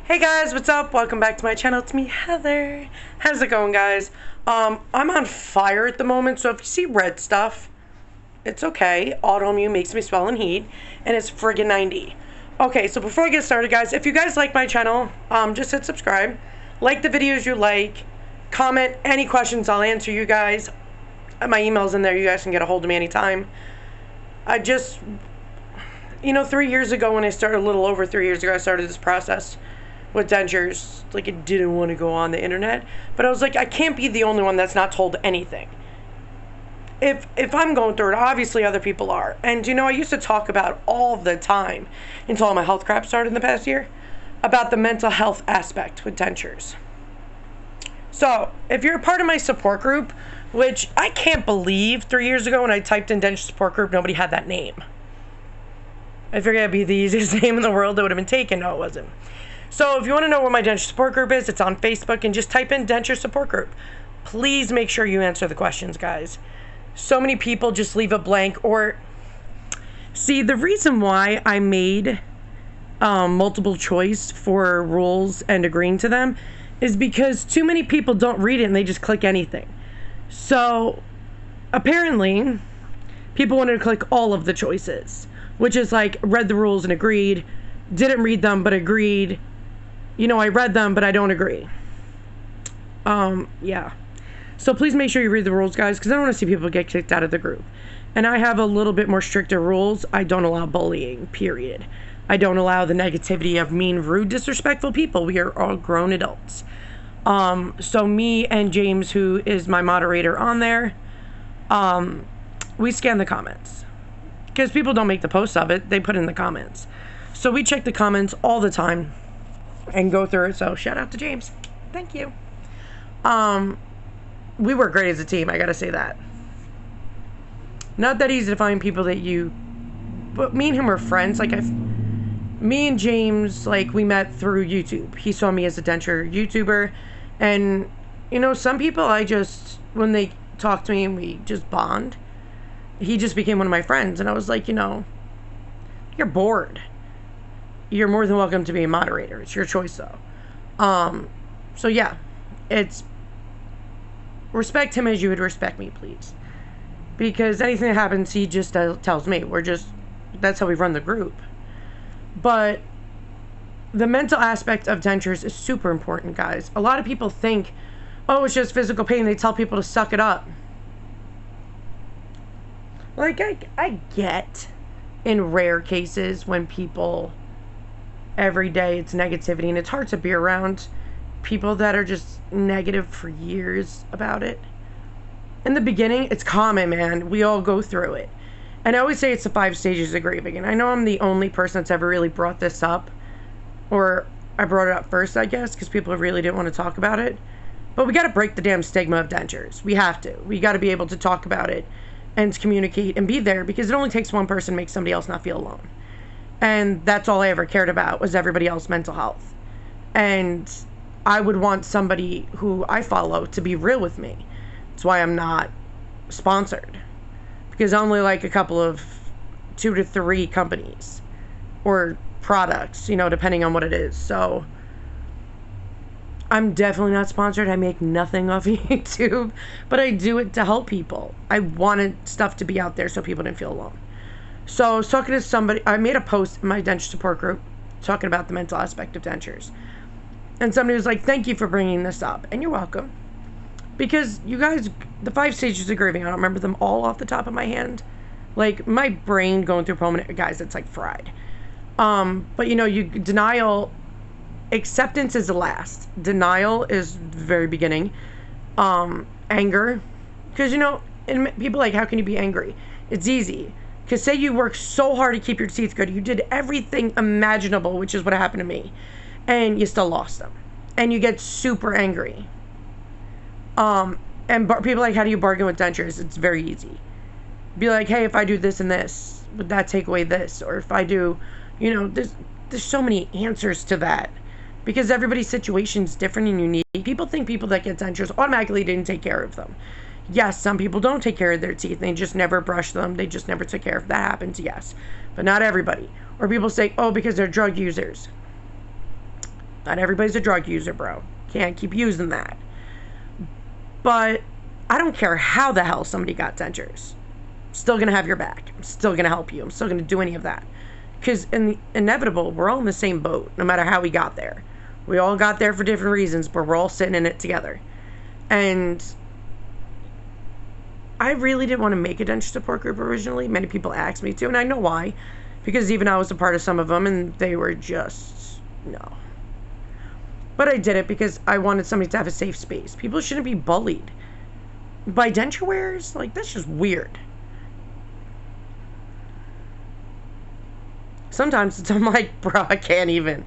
Hey guys, what's up? Welcome back to my channel. It's me, Heather. How's it going, guys? I'm on fire at the moment, so if you see red stuff, it's okay. Autoimmune makes me swell and heat, and it's friggin' 90. Okay, so before I get started, guys, if you guys like my channel, just hit subscribe. Like the videos you like. Comment any questions, I'll answer you guys. My email's in there. You guys can get a hold of me anytime. I just, 3 years ago when I started, a little over 3 years ago, I started this process with dentures. Like, I didn't want to go on the internet, but I was like, I can't be the only one that's not told anything. If I'm going through it, obviously other people are. And I used to talk about all the time, until all my health crap started in the past year, about the mental health aspect with dentures. So if you're a part of my support group, which I can't believe 3 years ago when I typed in Denture Support Group, nobody had that name. I figured it'd be the easiest name in the world that would have been taken. No, it wasn't. So if you want to know what my Denture Support Group is, it's on Facebook, and just type in Denture Support Group. Please make sure you answer the questions, guys. So many people just leave it blank. Or, see, the reason why I made multiple choice for rules and agreeing to them is because too many people don't read it and they just click anything. So, apparently, people wanted to click all of the choices, which is like, read the rules and agreed, didn't read them but agreed, I read them but I don't agree. Yeah. So please make sure you read the rules, guys, because I don't want to see people get kicked out of the group. And I have a little bit more stricter rules. I don't allow bullying, period. I don't allow the negativity of mean, rude, disrespectful people. We are all grown adults. So me and James, who is my moderator on there, we scan the comments. Because people don't make the posts of it, they put in the comments. So we check the comments all the time and go through it. So shout out to James. Thank you. We work great as a team, I gotta say that. Not that easy to find people that but me and him are friends. Me and James, we met through YouTube. He saw me as a denture YouTuber. And, some people when they talk to me and we just bond, he just became one of my friends. And I was like, you're bored. You're more than welcome to be a moderator. It's your choice, though. So yeah, it's respect him as you would respect me, please. Because anything that happens, he just tells me. That's how we run the group. But the mental aspect of dentures is super important, guys. A lot of people think, oh, it's just physical pain. They tell people to suck it up. I get in rare cases when people, every day it's negativity, and it's hard to be around people that are just negative for years about it. In the beginning, it's common, man. We all go through it. And I always say it's the 5 stages of grieving. And I know I'm the only person that's ever really brought this up. Or I brought it up first, I guess, because people really didn't want to talk about it. But we got to break the damn stigma of dentures. We have to. We got to be able to talk about it and communicate and be there, because it only takes one person to make somebody else not feel alone. And that's all I ever cared about, was everybody else's mental health. And I would want somebody who I follow to be real with me. That's why I'm not sponsored. Because I only like a couple of 2 to 3 companies or products, depending on what it is. So I'm definitely not sponsored. I make nothing off YouTube, but I do it to help people. I wanted stuff to be out there so people didn't feel alone. So I was talking to somebody. I made a post in my denture support group talking about the mental aspect of dentures. And somebody was like, thank you for bringing this up. And you're welcome. Because you guys, the 5 stages of grieving, I don't remember them all off the top of my hand. My brain going through pulmonary, guys, it's fried. But denial, acceptance is the last. Denial is the very beginning. Anger. Because, and people how can you be angry? It's easy. Because say you work so hard to keep your teeth good. You did everything imaginable, which is what happened to me. And you still lost them. And you get super angry. And people how do you bargain with dentures? It's very easy. Be like, hey, if I do this and this, would that take away this? Or if I do, there's so many answers to that. Because everybody's situation is different and unique. People think people that get dentures automatically didn't take care of them. Yes, some people don't take care of their teeth. They just never brush them. They just never took care of. That happens, yes. But not everybody. Or people say, oh, because they're drug users. Not everybody's a drug user, bro. Can't keep using that. But I don't care how the hell somebody got dentures. I'm still going to have your back. I'm still going to help you. I'm still going to do any of that. Because in the inevitable, we're all in the same boat, no matter how we got there. We all got there for different reasons, but we're all sitting in it together. And I really didn't want to make a denture support group originally. Many people asked me to, and I know why. Because even I was a part of some of them, and they were just, no. But I did it because I wanted somebody to have a safe space. People shouldn't be bullied by denture wearers. Like, that's just weird. Sometimes I'm like, bro, I can't even.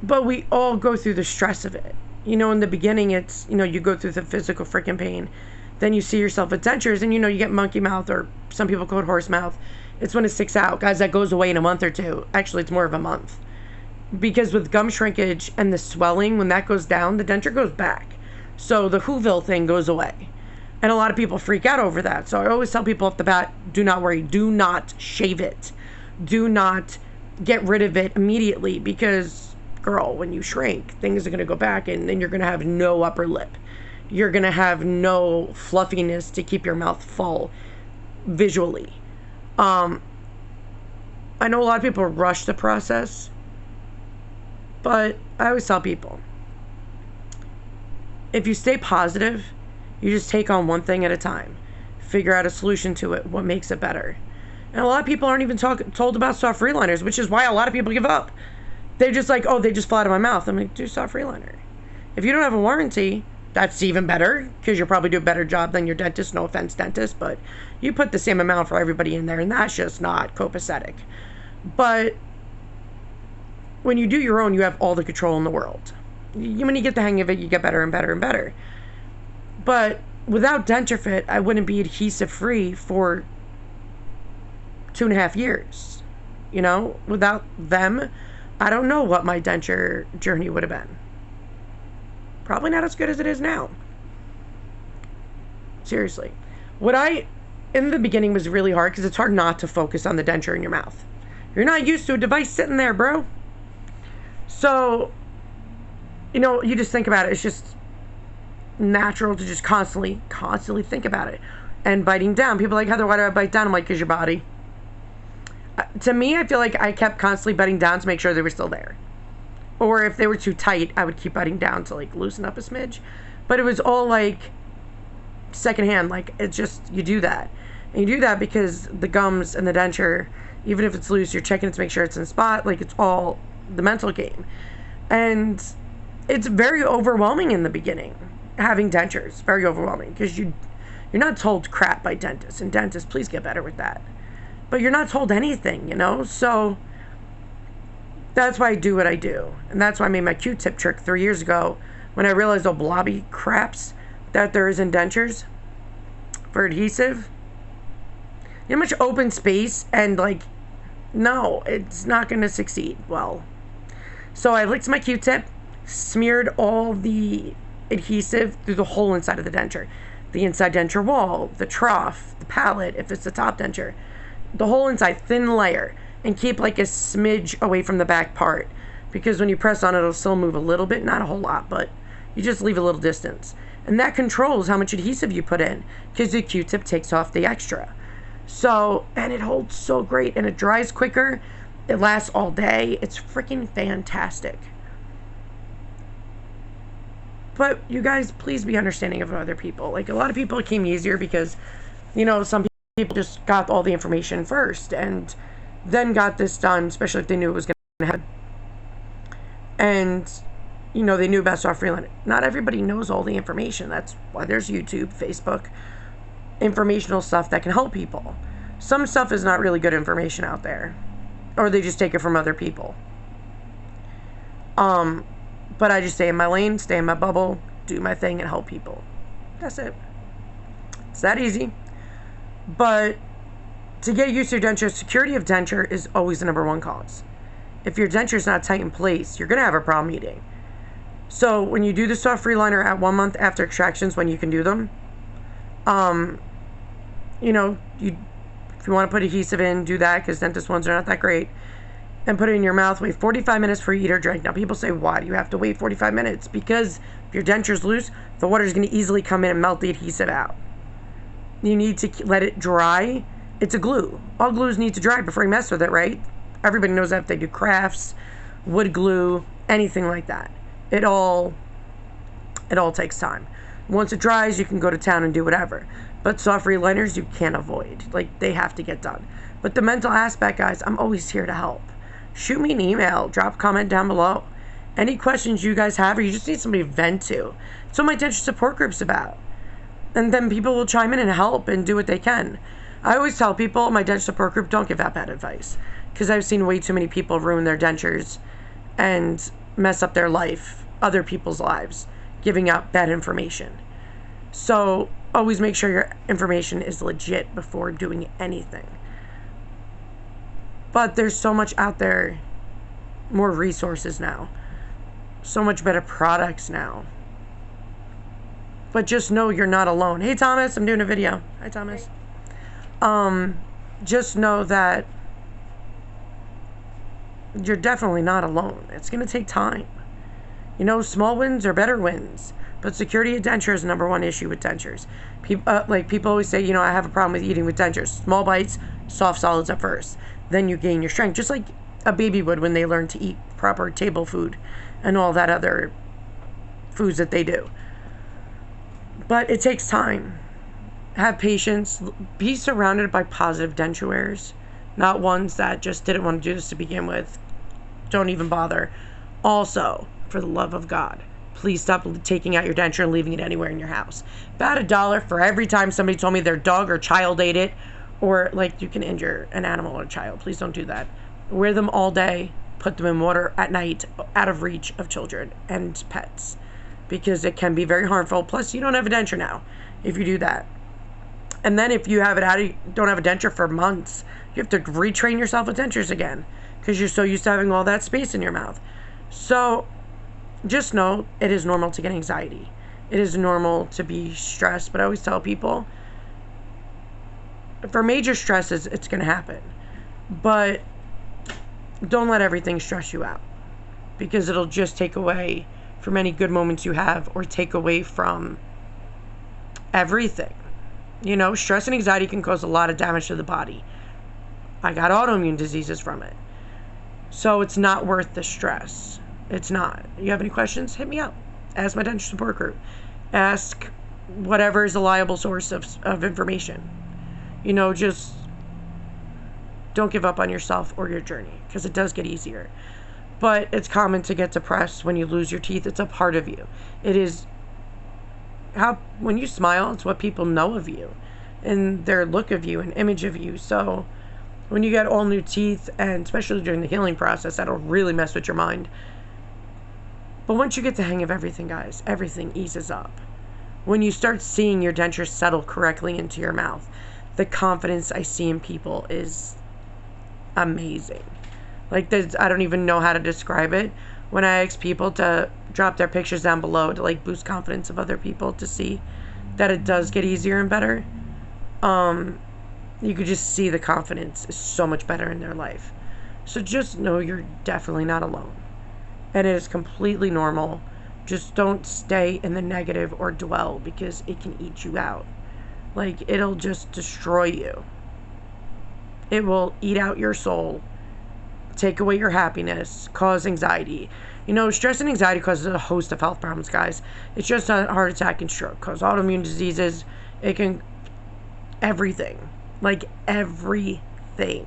But we all go through the stress of it. You know, in the beginning, it's, you know, you go through the physical freaking pain. Then you see yourself with dentures, and, you know, you get monkey mouth, or some people call it horse mouth. It's when it sticks out. Guys, that goes away in a month or two. Actually, it's more of a month. Because with gum shrinkage and the swelling, when that goes down, the denture goes back. So the Whoville thing goes away. And a lot of people freak out over that. So I always tell people off the bat, do not worry. Do not shave it. Do not get rid of it immediately. Because, girl, when you shrink, things are going to go back, and then you're going to have no upper lip. You're going to have no fluffiness to keep your mouth full visually. I know a lot of people rush the process. But I always tell people, if you stay positive, you just take on one thing at a time. Figure out a solution to it, what makes it better. And a lot of people aren't even told about soft reliners, which is why a lot of people give up. They're just like, oh, they just fly out of my mouth. I'm like, do soft reliner. If you don't have a warranty, that's even better, because you'll probably do a better job than your dentist. No offense, dentist, but you put the same amount for everybody in there, and that's just not copacetic. But when you do your own, you have all the control in the world. When you get the hang of it, you get better and better and better. But without DentureFit, I wouldn't be adhesive free for 2.5 years. You know, without them, I don't know what my denture journey would have been. Probably not as good as it is now. Seriously. In the beginning, was really hard, because it's hard not to focus on the denture in your mouth. You're not used to a device sitting there, bro. So, you know, you just think about it. It's just natural to just constantly think about it. And biting down. People are like, Heather, why do I bite down? I'm like, because your body. To me, I feel like I kept constantly biting down to make sure they were still there. Or if they were too tight, I would keep biting down to, like, loosen up a smidge. But it was all, like, secondhand. Like, it's just, you do that. And you do that because the gums and the denture, even if it's loose, you're checking it to make sure it's in spot. Like, it's all the mental game. And it's very overwhelming in the beginning, having dentures. Very overwhelming, because you're not told crap by dentists. And dentists, please get better with that. But you're not told anything, you know? So that's why I do what I do. And that's why I made my Q-tip trick 3 years ago, when I realized the blobby craps that there is in dentures for adhesive. You know how much open space, and, like, no, it's not going to succeed well. So I licked my Q-tip, smeared all the adhesive through the whole inside of the denture. The inside denture wall, the trough, the palate, if it's the top denture. The whole inside, thin layer. And keep, like, a smidge away from the back part. Because when you press on it, it'll still move a little bit. Not a whole lot, but you just leave a little distance. And that controls how much adhesive you put in, because the Q-tip takes off the extra. So, and it holds so great, and it dries quicker. It lasts all day. It's freaking fantastic. But you guys, please be understanding of other people. Like, a lot of people, it came easier because, you know, some people just got all the information first and then got this done, especially if they knew it was going to happen. And, you know, they knew about soft freeliner. Not everybody knows all the information. That's why there's YouTube, Facebook, informational stuff that can help people. Some stuff is not really good information out there, or they just take it from other people. But I just stay in my lane, stay in my bubble, do my thing, and help people. That's it. It's that easy. But to get used to your denture, security of denture is always the number one cause. If your denture is not tight in place, you're going to have a problem eating. So when you do the soft reliner at 1 month after extractions, when you can do them, you know, if you want to put adhesive in, do that, because dentist ones are not that great. and put it in your mouth. Wait 45 minutes before you eat or drink. Now, people say, why do you have to wait 45 minutes? Because if your denture's loose, the water is going to easily come in and melt the adhesive out. You need to let it dry. It's a glue. All glues need to dry before you mess with it, right? Everybody knows that if they do crafts, wood glue, anything like that. It all takes time. Once it dries, you can go to town and do whatever. But soft reliners, you can't avoid. Like, they have to get done. But the mental aspect, guys, I'm always here to help. Shoot me an email. Drop a comment down below. Any questions you guys have, or you just need somebody to vent to. That's what my denture support group's about. And then people will chime in and help and do what they can. I always tell people, my denture support group, don't give out bad advice. Because I've seen way too many people ruin their dentures and mess up their life, other people's lives, giving out bad information. So always make sure your information is legit before doing anything. But there's so much out there, more resources now, so much better products now. But just know you're not alone. Hey Thomas, I'm doing a video. Hi Thomas. Just know that you're definitely not alone. It's going to take time. You know, small wins are better wins. But security of denture is the #1 issue with dentures. People always say, you know, I have a problem with eating with dentures. Small bites, soft solids at first. Then you gain your strength. Just like a baby would when they learn to eat proper table food and all that other foods that they do. But it takes time. Have patience. Be surrounded by positive denturewearers, not ones that just didn't want to do this to begin with. Don't even bother. Also, for the love of God, please stop taking out your denture and leaving it anywhere in your house. About $1 for every time somebody told me their dog or child ate it, or like you can injure an animal or a child. Please don't do that. Wear them all day. Put them in water at night, out of reach of children and pets, because it can be very harmful. Plus, you don't have a denture now if you do that. And then if you have it out, you don't have a denture for months, you have to retrain yourself with dentures again because you're so used to having all that space in your mouth. So just know it is normal to get anxiety. It is normal to be stressed, but I always tell people, for major stresses, it's going to happen. But don't let everything stress you out, because it'll just take away from any good moments you have, or take away from everything. You know, stress and anxiety can cause a lot of damage to the body. I got autoimmune diseases from it. So it's not worth the stress. It's not. You have any questions? Hit me up. Ask my denture support group. Ask whatever is a reliable source of information. You know, just don't give up on yourself or your journey, because it does get easier. But it's common to get depressed when you lose your teeth. It's a part of you. It is how, when you smile, it's what people know of you and their look of you and image of you. So when you get all new teeth, and especially during the healing process, that'll really mess with your mind. But once you get the hang of everything, guys, everything eases up. When you start seeing your dentures settle correctly into your mouth, the confidence I see in people is amazing. Like, I don't even know how to describe it. When I ask people to drop their pictures down below to like boost confidence of other people, to see that it does get easier and better, you could just see the confidence is so much better in their life. So just know you're definitely not alone, and it is completely normal. Just don't stay in the negative or dwell, because it can eat you out. Like, it'll just destroy you. It will eat out your soul, take away your happiness, cause anxiety. You know, stress and anxiety causes a host of health problems, guys. It's just not heart attack and stroke. Cause autoimmune diseases. It can, everything. Like, everything.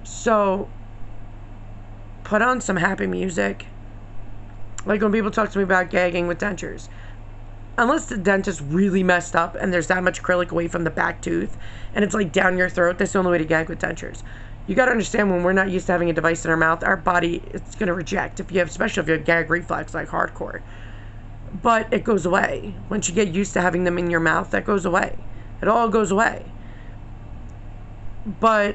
So, put on some happy music. Like, when people talk to me about gagging with dentures, unless the dentist really messed up and there's that much acrylic away from the back tooth and it's like down your throat, that's the only way to gag with dentures. You got to understand, when we're not used to having a device in our mouth, our body, it's going to reject, if you have, especially if you have gag reflex, like hardcore. But it goes away. Once you get used to having them in your mouth, that goes away. It all goes away. But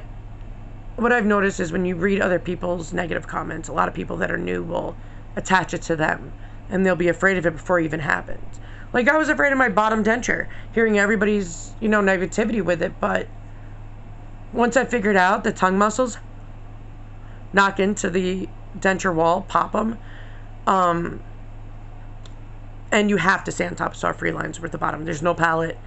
what I've noticed is when you read other people's negative comments, a lot of people that are new will attach it to them, and they'll be afraid of it before it even happens. Like, I was afraid of my bottom denture, hearing everybody's, you know, negativity with it, but once I figured out the tongue muscles, knock into the denture wall, pop them. And you have to stay on top of saw-free lines with the bottom. There's no pallet.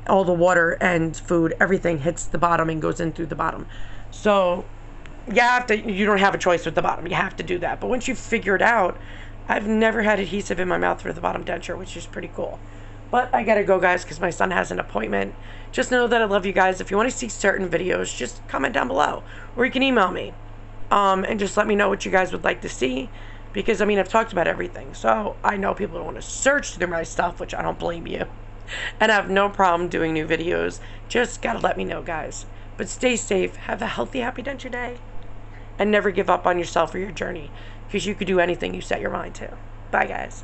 All the water and food, everything hits the bottom and goes in through the bottom. So you don't have a choice with the bottom. You have to do that. But once you figure it out, I've never had adhesive in my mouth for the bottom denture, which is pretty cool. But I gotta go, guys, because my son has an appointment. Just know that I love you guys. If you want to see certain videos, just comment down below. Or you can email me. And just let me know what you guys would like to see. Because, I mean, I've talked about everything. So I know people don't want to search through my stuff, which I don't blame you. And I have no problem doing new videos. Just gotta let me know, guys. But stay safe. Have a healthy, happy denture day. And never give up on yourself or your journey. Because you could do anything you set your mind to. Bye, guys.